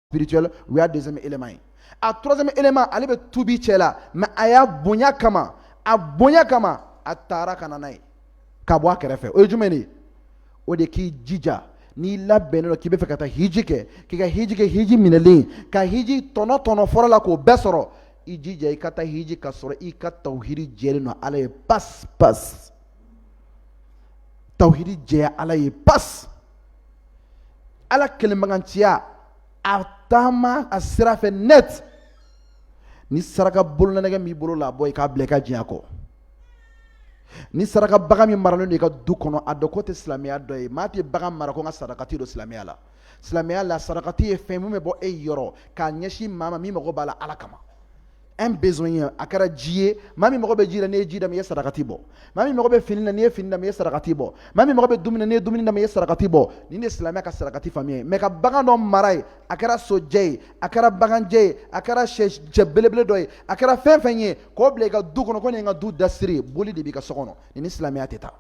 spirituel o y'a deuxième élément ye a troisième élément ale bɛ tubi cɛ la mais a y'a bonya kama a taara ka na n'a ye ka bɔ a kɛrɛfɛ o ye jumɛn de ye o de k'i jija n'i labɛnnen don k'i bɛ fɛ ka taa hiji kɛ k'i ka hiji kɛ hiji minɛlen ka hiji tɔnɔ fɔlɔ la k'o bɛɛ sɔrɔ i jija i ka taa hiji ka sɔrɔ i ka tawhidi jɛlen don ala ye pas tawhidi jɛya ala ye pas ala kɛlɛmaganciya a taama a sira fɛ net ni saraka bolonɛgɛ b'i bolo la bɔ i k'a bila i ka diɲɛ kɔ ni saraka bagan min maralen don i ka du kɔnɔ a dɔn ko tɛ silamɛya dɔ ye maa tɛ bagan mara ko n ka sarakati don silamɛya la sarakati ye fɛn min bɛ bɔ e yɔrɔ k'a ɲɛsin maa ma min mago b'a la ala kama un besoin ye a kɛra ji ye maa min mago bɛ ji la n'i ye ji d'a ma i ye sarakati bɔ maa min mago bɛ fini na n'i ye fini d'a ma i ye sarakati bɔ maa min mago bɛ dumuni na n'i ye dumuni d'a ma i ye sarakati bɔ nin de ye silamɛya ka sarakati faamuya ye mais ka bagan dɔ mara ye a kɛra sojɛ ye a kɛra baganjɛ ye a kɛra sɛ belebele dɔ ye a kɛra fɛn fɛn ye k'o bila i ka du kɔnɔ ko nin ye n ka du dasiri boli de b'i ka so kɔnɔ nin ni silamɛya tɛ taa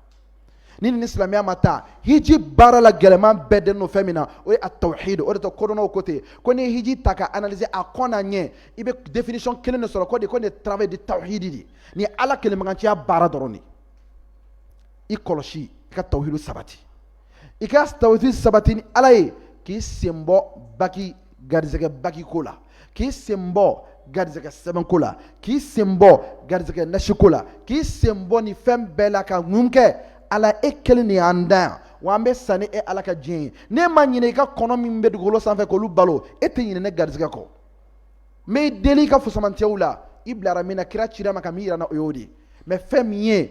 ni silamɛya ma taa hiji baara la gɛlɛman bɛɛ den no fɛn min na o ye a tawhid o de tɔ kodɔnnaw ko ten ko ni hiji ta ka analyser a kɔn n'a ɲɛ i bɛ définition kelen de sɔrɔ ko nin ye travail de tawhid de ni ala kɛlɛmaganciya baara dɔrɔn de i kɔlɔsi i ka tawhid sabati i ka tawhid sabati ni ala ye k'i sen bɔ garizɛgɛ baki ko la k'i sen bɔ garizɛgɛ sɛbɛnko la k'i sen bɔ garizɛgɛ nasiko la k'i sen bɔ ni fɛn bɛɛ la ka mun kɛ ala e kelen de y'an da yan wa an bɛ sa ni e ala ka diɲɛ ye n'e ma ɲinɛ i ka kɔnɔ min bɛ dugukolo sanfɛ k'olu balo e tɛ ɲinɛ ne garizɛgɛ kɔ n bɛ deli i ka fusamantiyaw la i bilara min na kira cira ma ka min yira na o y'o de ye mais fɛn min ye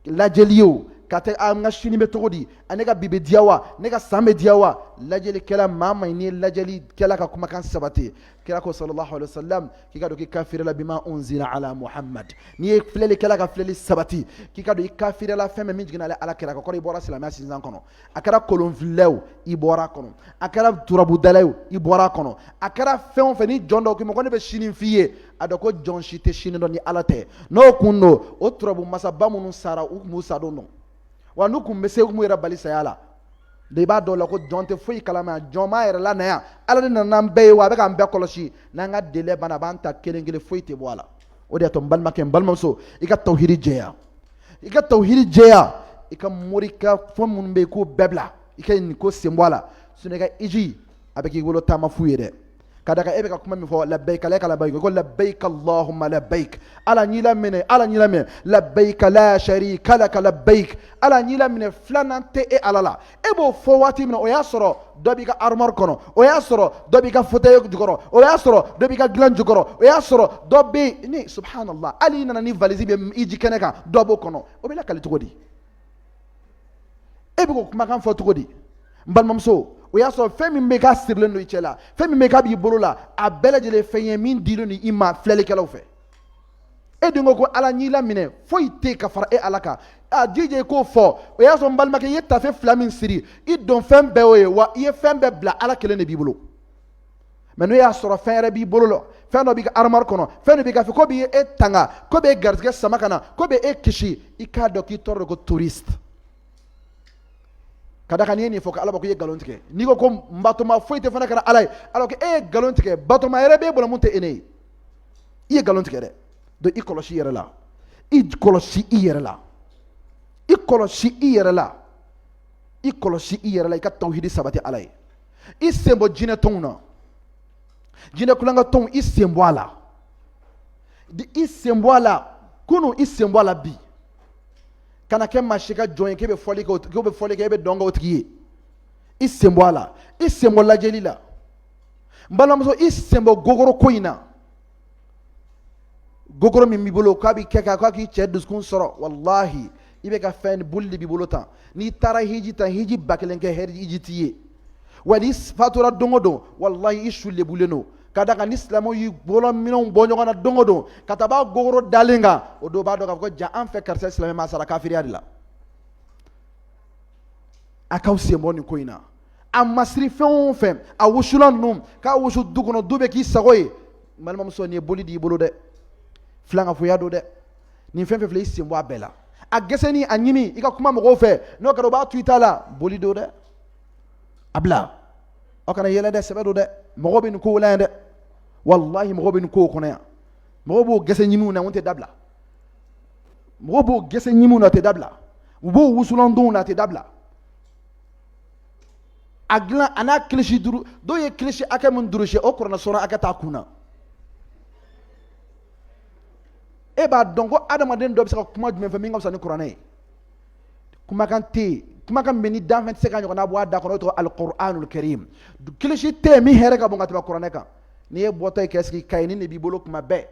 lajɛli ye o ka tɛ n ka sini bɛ cogo di ne ka bi bɛ diya wa ne ka san bɛ diya wa lajɛlikɛla maa ma ni lajɛlikɛla ka kumakan sabati kira ko sallallahu alaihi wasallam k'i ka dɔn k'i kafirila bima unzila ala muhammad n'i ye filɛlikɛla ka filɛli sabati k'i ka dɔn i kafirila fɛn min jiginna ala kira kan kɔrɔ i bɔra silamɛya sinzan kɔnɔ a kɛra kolonfililaw i bɔra a kɔnɔ a kɛra turabudalaw i bɔra a kɔnɔ a kɛra fɛn o fɛn ni jɔn dɔw k'i ma ko ne bɛ sini f'i ye a dɔn ko jɔn si tɛ sini dɔn ni ala tɛ n'o kun don o turabu masaba minnu sara u tun b'u sa don dɔn wa n'u kun bɛ se u kun yɛrɛ bali saya la de b'a dɔn la ko jɔn tɛ foyi kalama jɔn m'a yɛrɛ la na yan ala de nana n'an bɛɛ ye wa a bɛ k'an bɛɛ kɔlɔsi n'an ka délai banna a b'an ta kelen kelen foyi tɛ bɔ a la o de y'a to n balimakɛ n balimamuso i ka tawhidi jɛya i ka mori ka fɛn minnu bɛ yen k'o bɛɛ bila i ka nin ko sen bɔ a la sinon i ka hiji a bɛ k'i bolo taama fu ye dɛ ka da kan e bɛ ka kuma min fɔ labbaik ala ka labbaik ko labbaik allahumma labbaik ala ɲ'i laminɛ labbaik la sharika laka labbaik ala ɲ'i laminɛ filanan tɛ e ala la e b'o fɔ waati min na o y'a sɔrɔ dɔ b'i ka armoire kɔnɔ o y'a sɔrɔ dɔ b'i ka fauteuil jukɔrɔ o y'a sɔrɔ dɔ b'i ka dilan jukɔrɔ o y'a sɔrɔ dɔ bɛ ni subhanallah hali i nana ni valise bɛ hiji kɛnɛ kan dɔ b'o kɔnɔ o bɛ lakali cogo di e bɛ k'o kumakan fɔ cogo di n balimamuso o y'a sɔrɔ fɛn min bɛ k'a sirilen don i cɛ la fɛn min bɛ k'a b'i bolo la a bɛɛ lajɛlen fɛn ye min dilen don i ma filɛlikɛlaw fɛ e dun ko ala ɲ'i laminɛ foyi tɛ ka fara e ala kan a jija i k'o fɔ o y'a sɔrɔ n balimakɛ i ye tafe fila min siri i dɔn fɛn bɛɛ y'o ye wa i ye fɛn bɛɛ bila ala kelen de b'i bolo mais n'o y'a sɔrɔ fɛn yɛrɛ b'i bolo la fɛn dɔ b'i ka armoire kɔnɔ fɛn dɔ b'i ka fɛ ko b'i e tanga ko b'e garizɛgɛ sama ka na ko b'e kisi i k'a dɔn k'i tɔɔrɔ ko touriste ka da kan n'i ye nin fɔ ko ala b'a ko i ye nkalon tigɛ n'i ko n batoma foyi tɛ fana kɛra ala ye alors que e ye nkalon tigɛ batoma yɛrɛ b'e bolo mun tɛ e ne ye i ye nkalon tigɛ dɛ donc i kɔlɔsi i yɛrɛ la i kɔlɔsi i yɛrɛ la i ka tawhidi sabati ala ye i sen bɔ jinɛ tɔnw na jinɛ kulonkɛ tɔnw i sen bɔ a la kunun i sen bɔ a la bi kana kɛ maa si ka jɔn ye k'e bɛ fɔli kɛ e bɛ dɔn kɛ o tigi ye i sen bɔ a la i sen bɔ lajɛli la n balimamuso i sen bɔ gogoro ko in na gogoro min b'i bolo k'a k'i cɛ dusukun sɔrɔ walahi i bɛ ka fɛn boli de b'i bolo tan n'i taara hiji tan hiji ba kelen kɛ hiji t'i ye wa n'i fatura don o don walahi i su lebulen don ka da kan ni silamɛw y'i bolo minɛnw bɔ ɲɔgɔn na don o don ka taa b'a gogoro dalen kan o don b'a dɔn k'a fɔ ko ja an fɛ karisa silamɛ ma sara kafiriya de la a k'aw sen bɔ nin ko in na a masiri fɛn o fɛn a wusulan ninnu k'a wusu du kɔnɔ du bɛ k'i sago ye n balimamuso nin ye boli d'i bolo dɛ filankafoya don dɛ nin fɛn fɛn filɛ i sen bɔ a bɛɛ la a gɛsɛni a ɲimi i ka kuma mɔgɔw fɛ n'o kɛra o b'a to i ta la boli don dɛ a bila aw kana yɛlɛ dɛ sɛbɛ do dɛ mɔgɔ bɛ nin kow la yan dɛ wallahi mɔgɔ bɛ nin kow kɔnɔ yan mɔgɔ b'o gɛsɛ ɲimiw na o tɛ dabila mɔgɔ b'o gɛsɛ ɲimiw na o tɛ dabila u b'o wusulandenw na a tɛ dabila a dilan a n'a kilisi duuru dɔw ye kilisi hakɛ min durusi o kuranɛ sɔrɔ hakɛ t'a kun na e b'a dɔn ko adamaden dɔ bɛ se ka kuma jumɛn fɛ min ka fisa ni kuranɛ ye kumakan tɛ yen kumakan min bɛ ni danfɛn tɛ se ka ɲɔgɔnna bɔ a da kɔnɔ o tɔgɔ alikuranul karim kilisi tɛ yen min hɛrɛ ka bon ka tɛmɛ kuranɛ kan n'i ye bɔtɔ ye kɛ sigi kayi ni nin b'i bolo kuma bɛɛ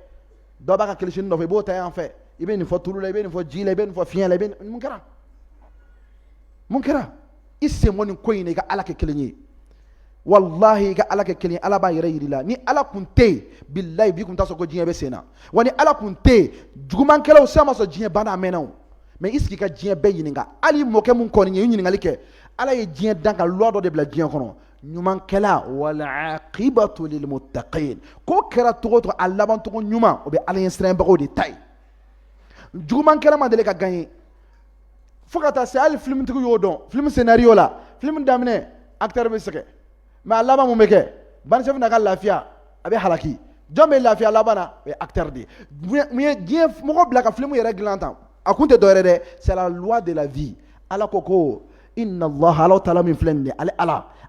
dɔ b'a ka kilisi nɔfɛ i b'o ta yan fɛ i bɛ nin fɔ tulu la i bɛ nin fɔ ji la i bɛ nin fɔ fiɲɛ la i bɛ mun kɛra mun kɛra i sen bɔ nin ko in na i ka ala kɛ kelen ye wallahi i ka ala kɛ kelen ye ala b'a yɛrɛ yir'i la ni ala kun tɛ yen bilayi bi kun t'a sɔrɔ ko diɲɛ bɛ sen na wa ni ala kun tɛ yen jugumankɛlaw sisan ma sɔrɔ diɲɛ banna a mɛnna o mais i sigi ka diɲɛ bɛɛ ɲininka hali mɔkɛ mun kɔni ye i ɲininkali kɛ ala ye diɲɛ dan ka loi dɔ de bila diɲɛ kɔnɔ ɲumankɛla wal aqibatu lil muttaqin ko kɛra cogo o cogo a laban cogo ɲuman o bɛ ala ɲɛ siranbagaw de ta ye jugumankɛla ma deli ka gagner fo ka taa se hali filmtigi y'o dɔn film scénario la film daminɛ acteur bɛ sɛgɛn mais a laban mun bɛ kɛ banchef na ka lafiya a bɛ halaki jɔn bɛ lafiya laban na o ye acteur de ye mun ye diɲɛ mɔgɔ bila ka film yɛrɛ dilan tan a kun tɛ dɔwɛrɛ dɛ c'est la loi de la vie ala ko ko inna allah ala taala min filɛ nin ye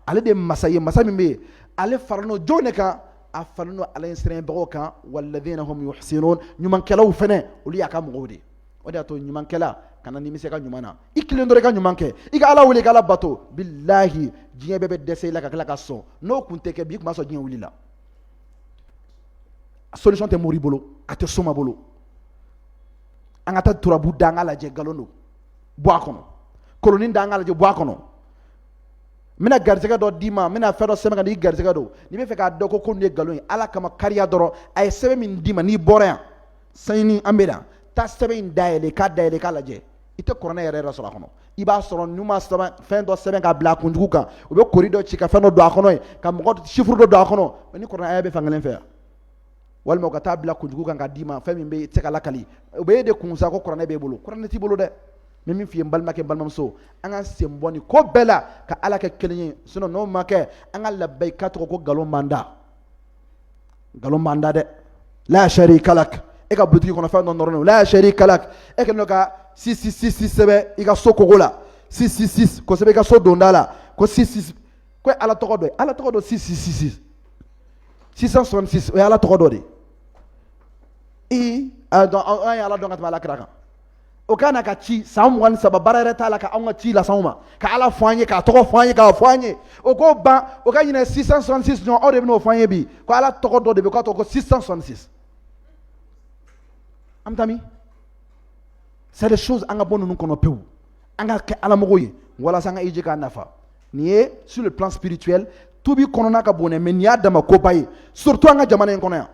ale de ye masa ye masa min bɛ yen ale faralen don jɔn de kan a faralen don ala ɲɛ siranbagaw kan walladhina hum yuhsinun ɲumankɛlaw fɛnɛ olu y'a ka mɔgɔw de ye o de y'a to ɲumankɛla kana nimisi ka ɲuman na i kelen dɔrɔn i ka ɲuman kɛ i ka ala wele i ka ala bato bilahi diɲɛ bɛɛ bɛ dɛsɛ i la ka tila ka sɔn n'o kun tɛ kɛ bi i kun b'a sɔrɔ diɲɛ wulila solution tɛ mori bolo a tɛ soma bolo an ka taa turabu da an ka lajɛ nkalon don bɔ a kɔnɔ kolonin da an ka lajɛ bɔ a kɔnɔ n bɛna garisɛgɛ dɔ d'i ma n bɛna fɛn dɔ sɛbɛn ka di i garisɛgɛ don n'i bɛ fɛ k'a dɔn ko nin ye nkalon ye ala kama kariya dɔrɔn a ye sɛbɛn min d'i ma n'i bɔra yan sanni an bɛ na taa sɛbɛn in dayɛlɛ k'a lajɛ i tɛ kuranɛ yɛrɛ sɔrɔ a kɔnɔ i b'a sɔrɔ n'u ma fɛn dɔ sɛbɛn ka bila a kunjugu kan u bɛ kori dɔ ci ka fɛn dɔ don a kɔnɔ ye ka mɔgɔ chiffre dɔ don a kɔnɔ mais ni kuranɛ aya bɛ fan kelen fɛ yan walima u ka taa bila kunjugu kan ka d'i ma fɛn min bɛ se ka lakali u bɛ e de kun sa ko kuranɛ b'e bolo kuranɛ t'i bolo dɛ mais min f'i ye n balimakɛ n balimamuso an ka sen bɔ nin ko bɛɛ la ka ala kɛ kelen ye sinon n'o ma kɛ an ka labɛn ka tɔgɔ ko nkalon man da dɛ la sharika lak e ka butigi kɔnɔ fɛn dɔ nɔrɔlen la sharika lak e kɛlen don ka 666 sɛbɛn i ka so kogo la 666 ko sɛbɛn i ka so donda la ko 66 ko ala tɔgɔ dɔ ye ala tɔgɔ dɔ 666 666 o ye ala tɔgɔ dɔ de ye an ye ala dɔn ka tɛmɛ ala kira kan o ka na ka ci san 23 baara yɛrɛ t'a la ka anw ka ci lase anw ma ka ala fɔ an ye k'a tɔgɔ fɔ an ye k'a fɔ an ye o k'o ban o ka ɲinɛ 666 ɲɔgɔn aw de bɛn'o fɔ an ye bi ko ala tɔgɔ dɔ de bɛ k'a tɔgɔ ko 666 an bɛ taa min c'est des choses an ka bɔ ninnu kɔnɔ pewu an ka kɛ alamɔgɔw ye walasa an ka hiji k'a nafa nin ye sur le plan spirituel tout bi kɔnɔna ka bon dɛ mais nin y'a dama koba ye surtout an ka jamana in kɔnɔ yan